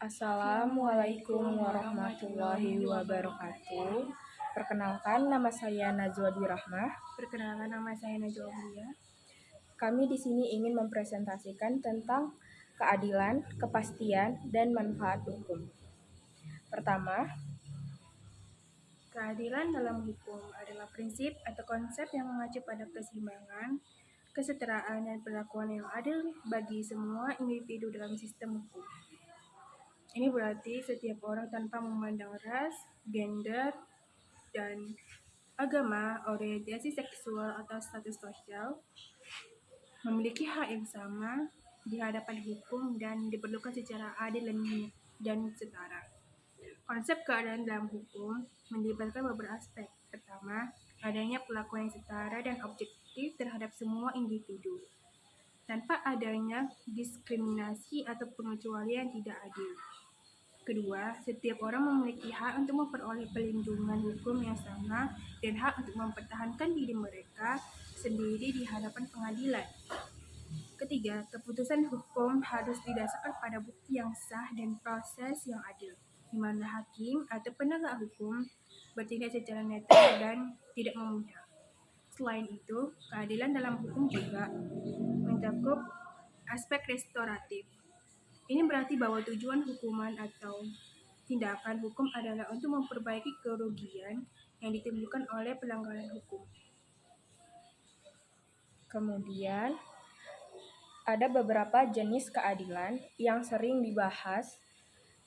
Assalamualaikum warahmatullahi wabarakatuh. Perkenalkan, nama saya Najwa Dirahmah. Perkenalkan, nama saya Najwa Aulia. Kami di sini ingin mempresentasikan tentang keadilan, kepastian, dan manfaat hukum. Pertama, Keadilan dalam hukum adalah prinsip atau konsep yang mengacu pada keseimbangan, kesetaraan, dan perlakuan yang adil bagi semua individu dalam sistem hukum. Ini berarti setiap orang tanpa memandang ras, gender, dan agama, orientasi seksual, atau status sosial memiliki hak yang sama di hadapan hukum dan diperlukan secara adil dan setara. Konsep keadilan dalam hukum melibatkan beberapa aspek. Pertama, adanya perlakuan yang setara dan objektif terhadap semua individu, tanpa adanya diskriminasi atau pengecualian yang tidak adil. Kedua, setiap orang memiliki hak untuk memperoleh perlindungan hukum yang sama dan hak untuk mempertahankan diri mereka sendiri di hadapan pengadilan. Ketiga, keputusan hukum harus didasarkan pada bukti yang sah dan proses yang adil, di mana hakim atau penegak hukum bertindak secara netral dan tidak memihak. Selain itu, keadilan dalam hukum juga mencakup aspek restoratif. Ini berarti bahwa tujuan hukuman atau tindakan hukum adalah untuk memperbaiki kerugian yang ditimbulkan oleh pelanggaran hukum. kemudian ada beberapa jenis keadilan yang sering dibahas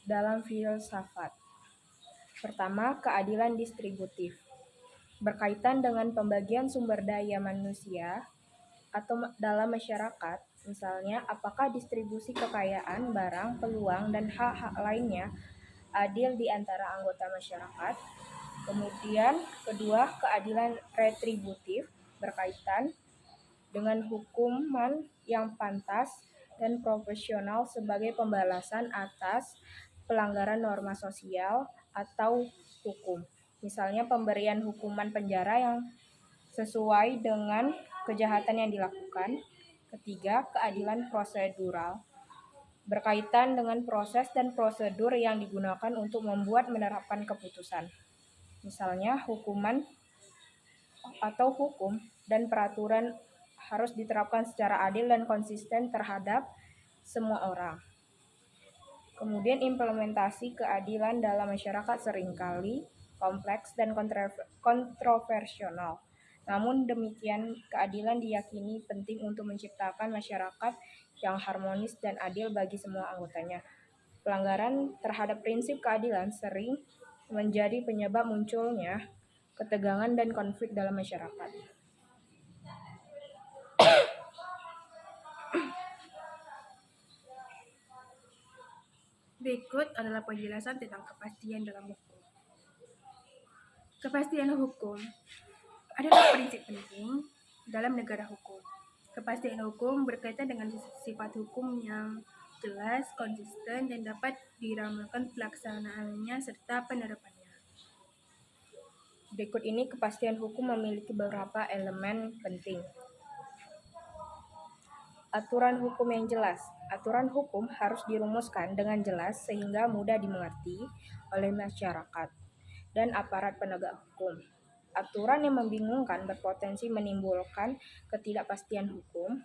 dalam filsafat. Pertama, keadilan distributif. Berkaitan dengan pembagian sumber daya manusia atau dalam masyarakat, misalnya apakah distribusi kekayaan, barang, peluang, dan hak-hak lainnya adil di antara anggota masyarakat. Kemudian kedua, keadilan retributif berkaitan dengan hukuman yang pantas dan proporsional sebagai pembalasan atas pelanggaran norma sosial atau hukum. Misalnya pemberian hukuman penjara yang sesuai dengan kejahatan yang dilakukan. Ketiga, keadilan prosedural berkaitan dengan proses dan prosedur yang digunakan untuk membuat menerapkan keputusan. Misalnya hukuman atau hukum dan peraturan harus diterapkan secara adil dan konsisten terhadap semua orang. Kemudian implementasi keadilan dalam masyarakat seringkali kompleks dan kontroversial. Namun demikian, keadilan diyakini penting untuk menciptakan masyarakat yang harmonis dan adil bagi semua anggotanya. Pelanggaran terhadap prinsip keadilan sering menjadi penyebab munculnya ketegangan dan konflik dalam masyarakat. Berikut adalah penjelasan tentang kepastian dalam hukum. Kepastian hukum adalah prinsip penting dalam negara hukum. Kepastian hukum berkaitan dengan sifat hukum yang jelas, konsisten, dan dapat diramalkan pelaksanaannya serta penerapannya. Berikut ini kepastian hukum memiliki beberapa elemen penting. Aturan hukum yang jelas. Aturan hukum harus dirumuskan dengan jelas sehingga mudah dimengerti oleh masyarakat dan aparat penegak hukum. Aturan yang membingungkan berpotensi menimbulkan ketidakpastian hukum.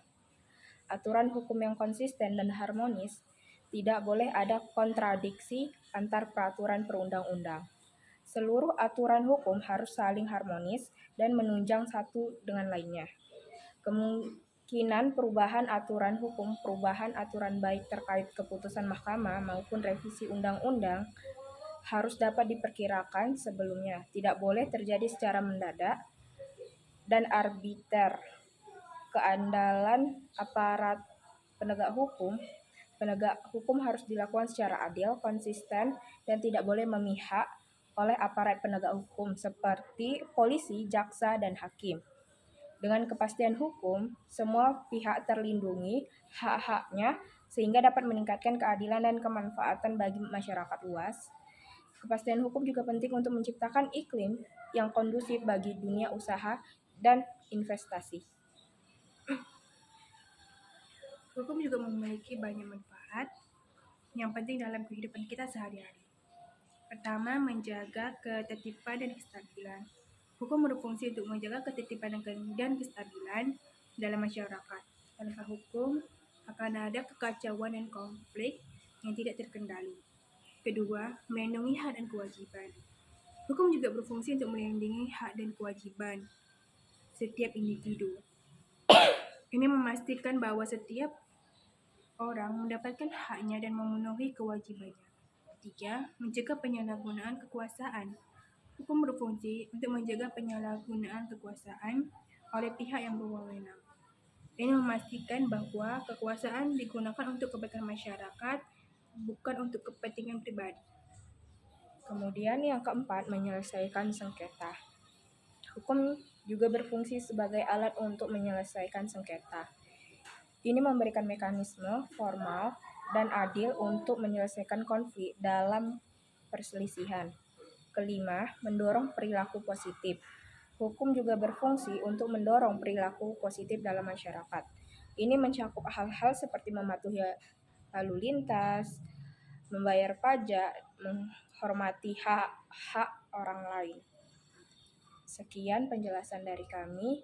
Aturan hukum yang konsisten dan harmonis. Tidak boleh ada kontradiksi antar peraturan perundang-undang. Seluruh aturan hukum harus saling harmonis dan menunjang satu dengan lainnya. Kemungkinan perubahan aturan hukum, perubahan aturan baik terkait keputusan mahkamah maupun revisi undang-undang harus dapat diperkirakan sebelumnya, tidak boleh terjadi secara mendadak dan arbiter. Keandalan aparat penegak hukum harus dilakukan secara adil, konsisten, dan tidak boleh memihak oleh aparat penegak hukum seperti polisi, jaksa, dan hakim. Dengan kepastian hukum, semua pihak terlindungi hak-haknya sehingga dapat meningkatkan keadilan dan kemanfaatan bagi masyarakat luas. Kepastian hukum juga penting untuk menciptakan iklim yang kondusif bagi dunia usaha dan investasi. Hukum juga memiliki banyak manfaat. yang penting dalam kehidupan kita sehari-hari. Pertama, menjaga ketertiban dan kestabilan. Hukum berfungsi untuk menjaga ketertiban dan kestabilan dalam masyarakat. Tanpa hukum, akan ada kekacauan dan konflik yang tidak terkendali. Kedua, melindungi hak dan kewajiban. Hukum juga berfungsi untuk melindungi hak dan kewajiban setiap individu. Ini memastikan bahwa setiap orang mendapatkan haknya dan memenuhi kewajibannya. Ketiga, mencegah penyalahgunaan kekuasaan. Hukum berfungsi untuk menjaga penyalahgunaan kekuasaan oleh pihak yang berwenang. Ini memastikan bahwa kekuasaan digunakan untuk kebaikan masyarakat, bukan untuk kepentingan pribadi. Kemudian yang keempat, menyelesaikan sengketa. Hukum juga berfungsi sebagai alat untuk menyelesaikan sengketa. Ini memberikan mekanisme formal dan adil untuk menyelesaikan konflik dalam perselisihan. Kelima, mendorong perilaku positif. Hukum juga berfungsi untuk mendorong perilaku positif dalam masyarakat. Ini mencakup hal-hal seperti mematuhi lalu lintas, membayar pajak, menghormati hak orang lain. Sekian penjelasan dari kami.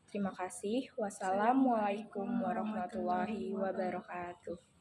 Terima kasih. Wassalamualaikum warahmatullahi wabarakatuh.